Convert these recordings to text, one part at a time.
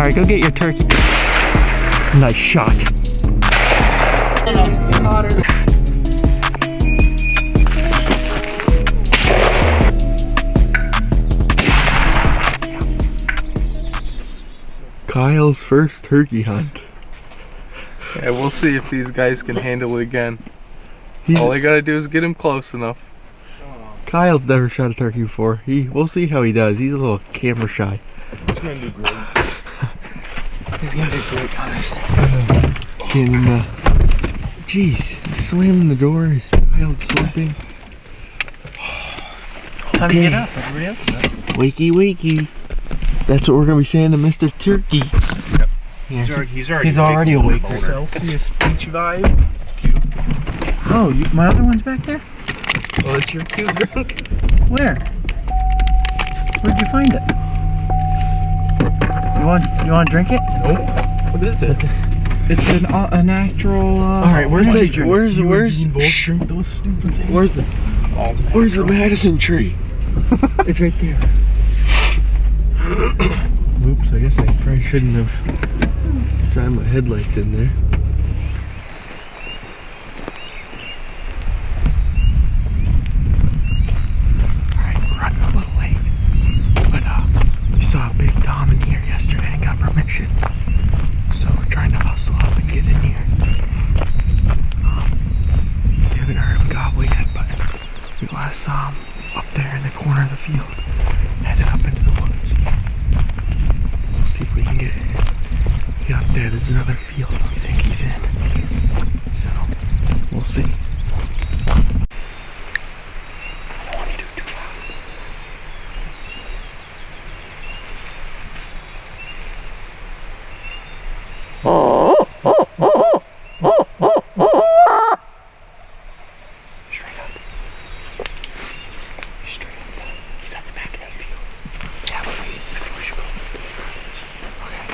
Alright, go get your turkey. Nice shot. Kyle's first turkey hunt. Yeah, we'll see if these guys can handle it again. All I gotta do is get him close enough. Kyle's never shot a turkey before. We'll see how he does. He's a little camera shy. He's gonna do great. He's gonna do great, Connors. Getting in the... Jeez, slamming the door. His child sleeping. Time to get up. Everybody else is up. Wakey, wakey. That's what we're gonna be saying to Mr. Turkey. Yep. Yeah. He's already awake. Celsius peach vibe. It's cute. Oh, my other one's back there? Well, it's your cute drink. Where? Where'd you find it? You want to drink it? Nope. What is it? It's a natural. All right, where's energy the drink. where's Drink those stupid things. where's the Madison tree? It's right there. Oops, I guess I probably shouldn't have. Shine my headlights in there. Alright, we're running a little late. But we saw a big Tom in here yesterday and got permission. So we're trying to hustle up and get in here. We haven't heard him gobble yet, but we last saw him up there in the corner of the field, headed up into the woods. We'll see if we can get up there. There's another field we think he's in. So, we'll see. I don't want to do too loud. Straight up. Straight up. He's at the back of that field. Yeah, but I think we should go. Okay.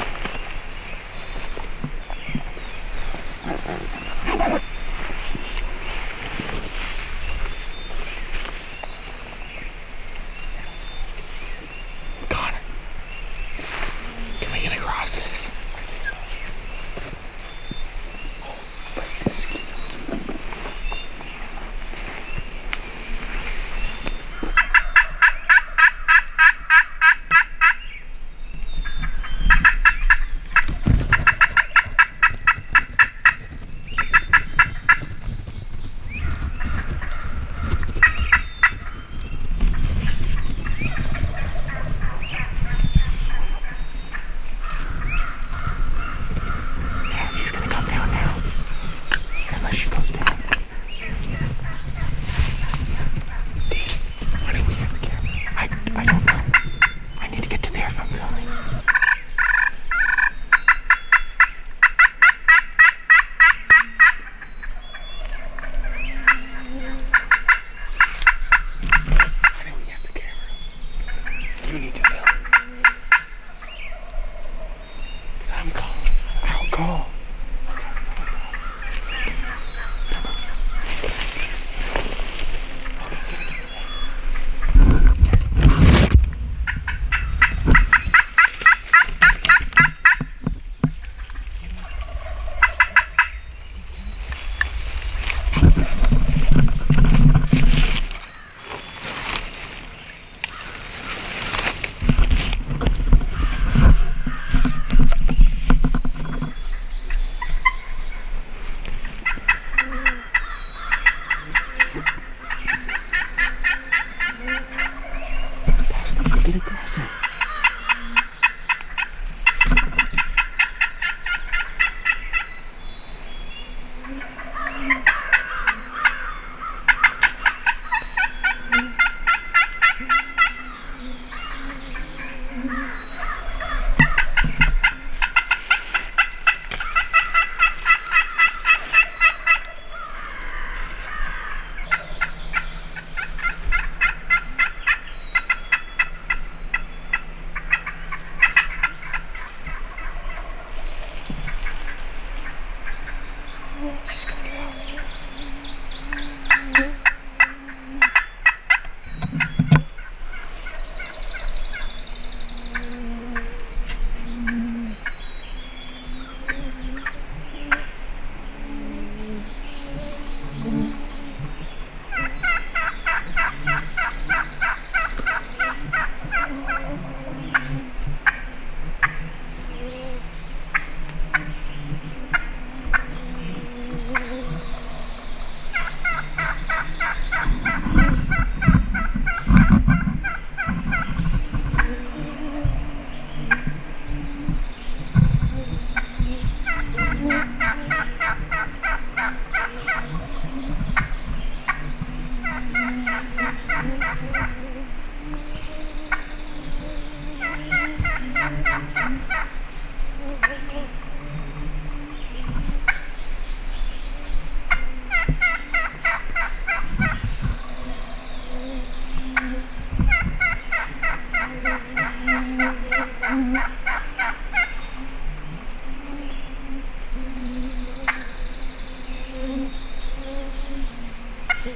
This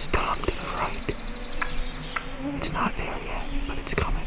Tom to the right. It's not there yet, but it's coming.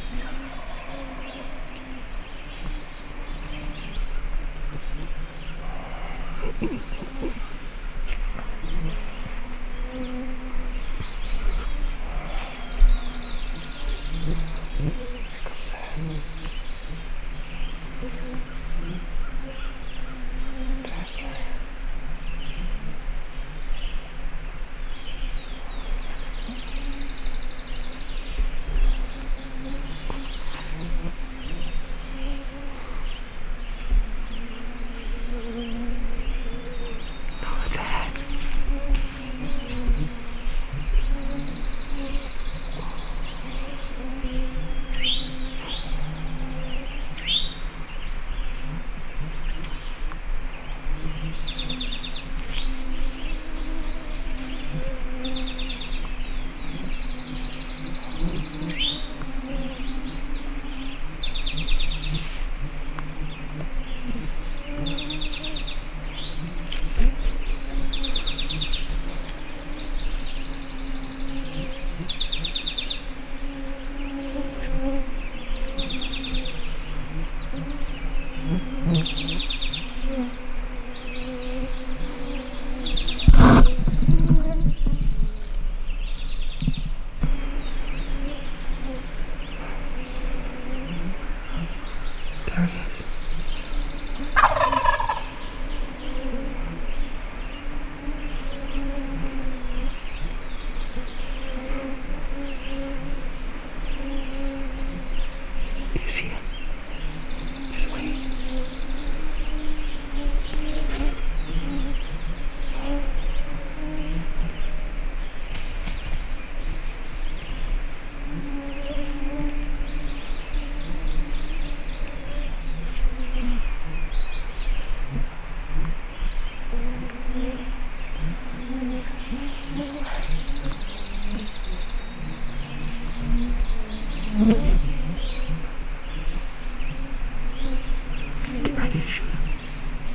Get ready to shoot him.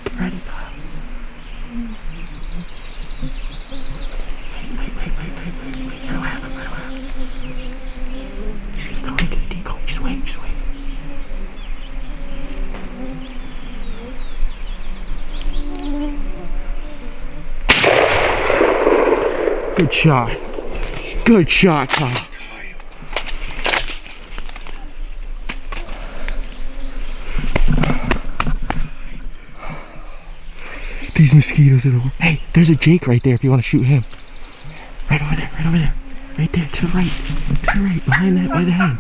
Get ready, Kyle. Wait. It'll happen. He's gonna go into the decoy. Just wait. Good shot, Kyle. These mosquitoes are the worst. Hey, there's a Jake right there if you want to shoot him. Right over there. Right there, to the right, behind that, by the hen.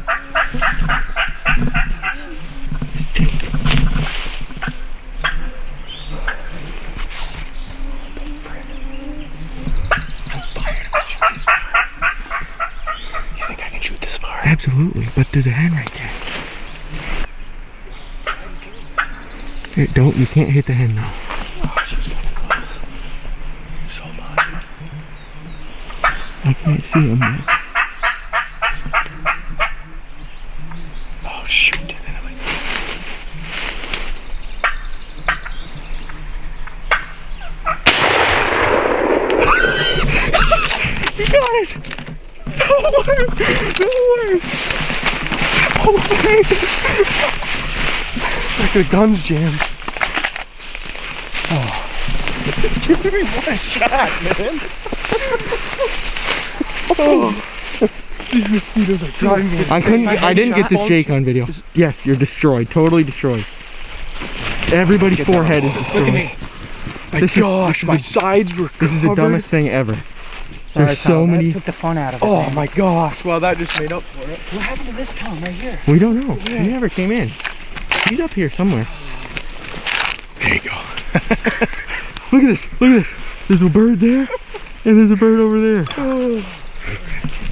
Jake. You think I can shoot this far? Absolutely, but there's a hen right there. Hey, you can't hit the hen now. Oh, she's getting close. So much. I can't see him yet. Oh, shoot. You got it! No way! Like the gun's jammed. Oh. Give me one shot, man. Oh. These mosquitoes are driving me. I didn't get this Jake on video. Yes, you're destroyed. Totally destroyed. Everybody's forehead is destroyed. Look at me. My gosh, my sides were covered. This is the dumbest thing ever. Sorry, There's so Tom, that many. took the fun out of it. Oh man. my gosh. Well, that just made up for it. What happened to this Tom right here? We don't know. He never came in. He's up here somewhere. There you go. Look at this. Look at this. There's a bird there, and there's a bird over there.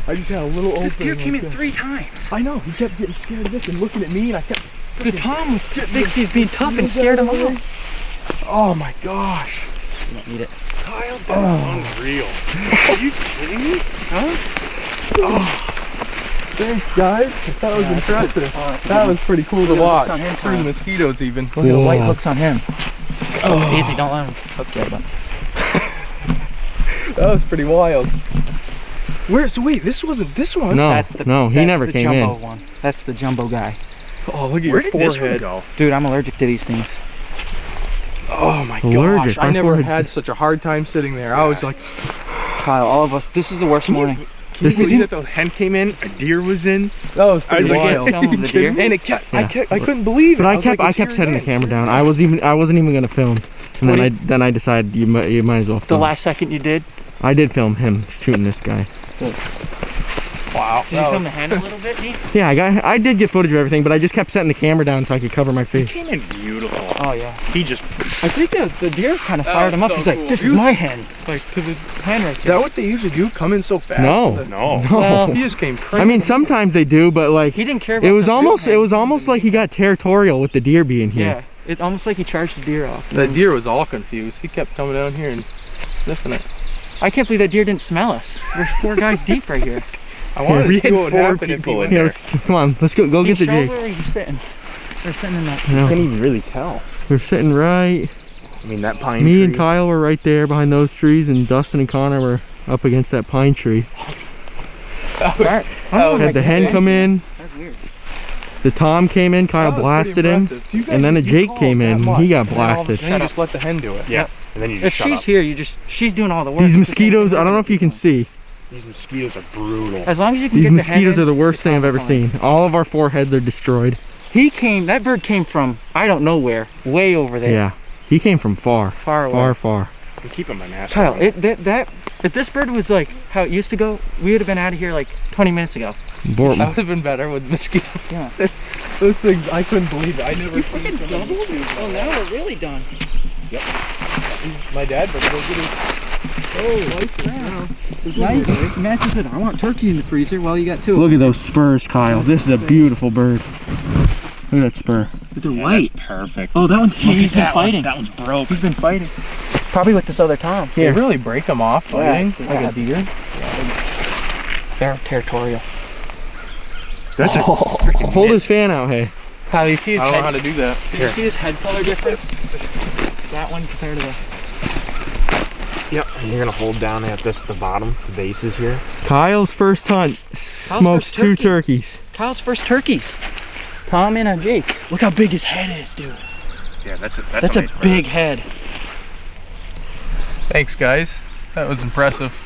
I just had a little opening. This deer came like in that. 3 times. I know. He kept getting scared of this and looking at me, and I kept. The Tom was thinks he's being tough and scared him off. Oh my gosh. You don't need it. Kyle, that's unreal. Are you kidding me? Thanks, guys. That was impressive. That was pretty cool to Look watch. on him, Through Kyle. mosquitoes, even. Look at the white Whoa. hooks on him. Oh. Easy, don't let him hook you. But That was pretty wild. Where? So wait, this wasn't this one. No, that's the, no, he that's never the came jumbo in. one. That's the jumbo guy. Oh, look at Where your did this one forehead. go? Dude, I'm allergic to these things. Oh my Allergic. gosh! I Our never forehead's- had such a hard time sitting there. I was like, Kyle, all of us, this is the worst morning. Can you This believe is- that the hen came in, a deer was in? that was I was pretty like, wild. Film of the deer. And it kept, Yeah. I couldn't believe it. But I was kept like, it's here setting the again, camera it's here down. I wasn't even gonna film, and What then I decided you might as well The film. last second you did, I did film him shooting this guy. Wow. did you film the hand a little bit, Nate? Yeah, I did get footage of everything, but I just kept setting the camera down so I could cover my He face. came in beautiful. Oh yeah. He just, I think the deer kind of That fired was him up. so He's like, cool. this He is was- my hen. Like to the hen right Is there. that what they usually do? Come in so fast? No. no. No. Well, He just came crazy. I mean, sometimes they do, but like He didn't care about it was the almost real hen. like he got territorial with the deer being here. Yeah. It almost like he charged the deer off. The deer was all confused. He kept coming down here and sniffing it. I can't believe that deer didn't smell us. We're 4 guys deep right here. I wanted we to see had what would 4 happen if he people went in Yeah, there. come on, let's go get the Show Jake. where you're sitting. They're sitting in that. You know, Can't even really tell. we're sitting right. I mean, that pine Me tree. and Kyle were right there behind those trees, and Dustin and Connor were up against that pine tree. That was, That was Had the hen insane. come in, That's weird. the Tom came in, Kyle That was pretty blasted him, impressive. So you guys and then a didn't Jake call came it that in, and much. he got And then all of a blasted. sudden you just let the hen do it. Yeah. And then you If just shut she's up. here, she's doing all the work. These It's the same mosquitoes, thing I don't know if you can see. These mosquitoes are brutal. As long as you can These get the hen mosquitoes in, are the worst thing I've ever fine. seen. All of our foreheads are destroyed. That bird came from, I don't know where, way over there. Yeah, he came from far, Far away. far. I'm keeping my mask Kyle, on. if this bird was like how it used to go, we would have been out of here like 20 minutes ago. Bor- That would have been better with mosquitoes. Yeah. Those things, I couldn't believe it. I never seen freaking so many doubled? mosquitoes. Oh, now we're really done. My dad better go get his. Oh, lights Nice. Matthew said, I want turkey in the freezer. Well, you got 2. Look at those spurs, Kyle. This is a beautiful bird. Look at that spur. But they're Yeah, white. that's perfect. Oh, that one, he's been that fighting. That one's broke. He's been fighting. Probably with this other Tom. They really break them off fighting like a deer. They're territorial. That's a freaking Hold his fan out, hey. Kyle, you see his I don't know head? how to do that. Did you see his head color difference? That one compared to the... Yep. And you're gonna hold down at the bottom. The base is here. Kyle's first hunt Kyle's smokes first 2 turkey. turkeys. Kyle's first turkeys. Tom and a Jake. Look how big his head is, dude. Yeah, that's a That's a nice bird. big head. Thanks, guys. That was impressive.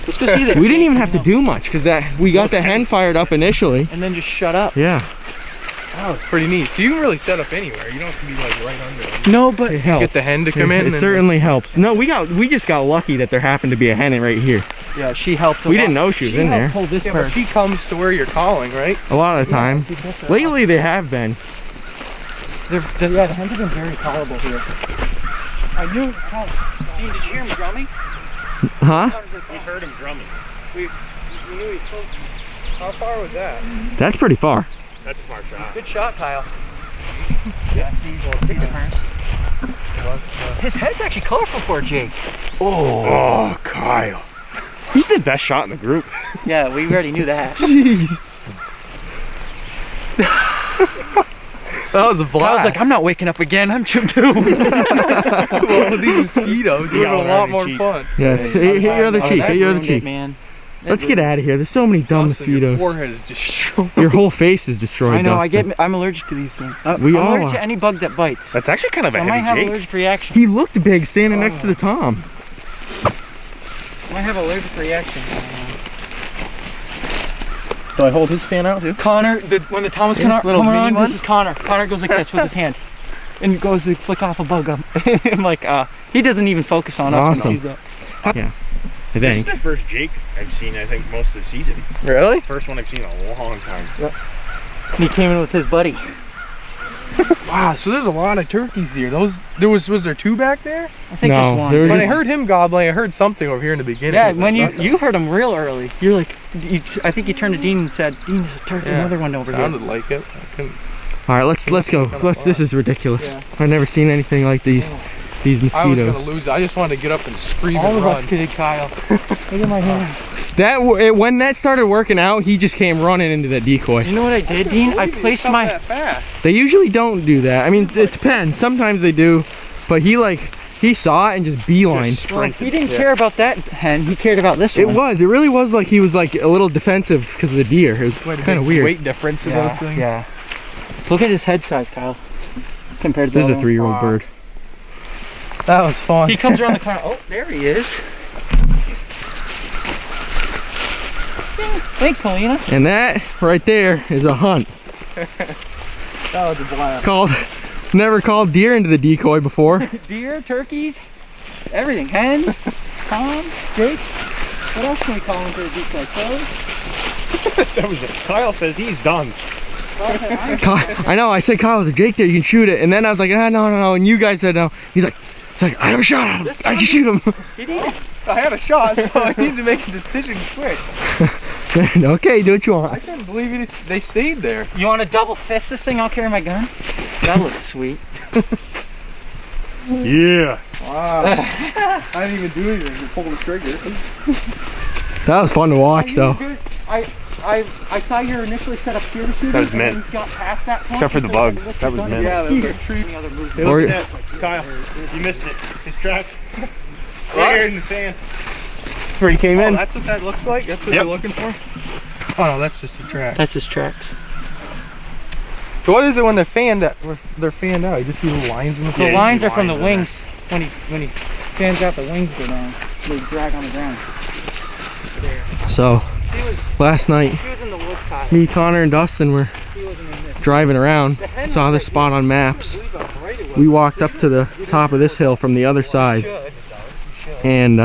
Let's go see that. We didn't even have to do much because we got the hen fired up initially. And then just shut up. Yeah. That was pretty neat. So you can really set up anywhere. You don't have to be like right under them. No, but It helps. Get the hen to come in. It and certainly helps. No, we just got lucky that there happened to be a hen right here. yeah, she helped. a We lot. didn't know she was in helped there. Pull this Yeah, but bird. she comes to where you're calling, right? A lot of the time. Lately they have been. Yeah, the hens have been very tolerable here. I knew. Dean, did you hear him drumming? Huh? We heard him drumming. We knew he was close. How far was that? That's pretty far. That's a smart shot. Good shot, Kyle. Yeah, see, six first. His head's actually colorful for a Jake. Oh, Kyle. He's the best shot in the group. Yeah, we already knew that. Jeez. That was a blast. I was like, I'm not waking up again. I'm chip too. Well, with these mosquitoes, it would Yeah, have been a lot already more cheap. fun. Yeah, hit your other cheek. Hit your other cheek. man. Let's get out of here. There's so many dumb Dustin, your mosquitoes. forehead is destroyed. Your whole face is destroyed. I know. Dustin. I'm allergic to these things. We I'm all allergic are. to any bug that bites. That's actually kind of So a I might heavy have Jake. allergic reaction. He looked big standing next to the Tom. I might have allergic reaction. Do I hold his fan out too? Connor, when the tom was coming little mini on, one? this is Connor. Connor goes like this with his hand. And goes to flick off a bug. I'm like, he doesn't even focus on us when Awesome. he sees that. Yeah, I This is think. the first Jake I've seen, I think, most of the season. Really? First one I've seen in a long time. And he came in with his buddy. Wow, so there's a lot of turkeys here. Was there 2 back there? I think No, just one. there was When I just- heard him gobbling, I heard something over here in the beginning. Yeah, when you heard him real early. You're like, I think you turned to Dean and said, Dean, there's a turkey, Yeah, another one over sounded here. like it. I couldn't. All right, let's go. This is ridiculous. Yeah. I've never seen anything like these I was gonna mosquitoes. lose it. I just wanted to get up and scream All and of run. us kidded Kyle. Look at my hand. When that started working out, he just came running into that decoy. You know what I did, Dean? I placed Something my... that fast. They usually don't do that. I mean, it depends. Sometimes they do, but he saw it and just beeline. Well, he didn't care about that hen. He cared about this one. It really was like he was like a little defensive because of the deer. It was Quite a kind of big weird. weight difference in those things. Yeah. Look at his head size, Kyle. Compared to This is the a other 3-year-old Wow. bird. That was fun. He comes around the corner. Oh, there he is. Thanks, Helena. And that right there is a hunt. That was a blast. Never called deer into the decoy before. Deer, turkeys, everything. Hens, Tom, Jake. What else can we call him for the decoy? Crows? That was it. Kyle says he's done. I know. I said, Kyle, there's a Jake there. You can shoot it. And then I was like, no. And you guys said no. He's like, I have a shot at him. I can shoot him. Did he? I had a shot, so I need to make a decision quick. Okay, do what you I want. couldn't believe they stayed there. You want to double fist this thing? I'll carry my gun. That looks sweet. Yeah. Wow. I didn't even do anything to pull the trigger. That was fun to watch, though. I saw you initially set up here to shoot That was it, and mint. then you got past that point. Except for the bugs. That was mint. Yeah, there's a tree. Any other movement? Hey, Or- look at this. Kyle, you missed it. His track. Right here in the sand. That's where he came Oh, in. that's what that looks like? That's what Yep. you're looking for? Oh no, that's just a track. That's his tracks. So what is it when they're fanned out? They're fanned out. You just see the lines in the The Yeah, you lines see are from the lines in wings. When he fans out, the wings go down. They drag on the ground. So, last night, He was in the woods, Kyle. me, Connor, and Dustin were He wasn't in this. driving around. Saw this spot on maps. We walked up to the top of this hill from the other side. And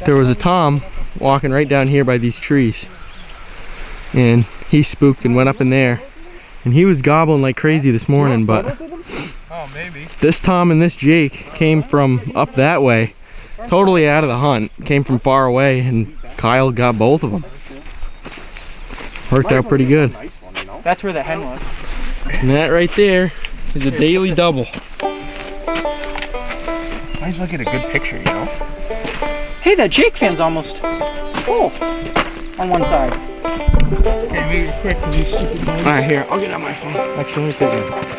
there was a tom walking right down here by these trees. And he spooked and went up in there. And he was gobbling like crazy this morning, but Oh, maybe. this tom and this Jake came from up that way. Totally out of the hunt. Came from far away, and Kyle got both of them. Worked out pretty good. That's where the hen was. And that right there is a daily double. Might as well get a good picture, you know? Hey, that Jake fan's almost full on one side. Okay, make it quick because he's super close. Alright, here, I'll get out my phone. Actually, let me take it.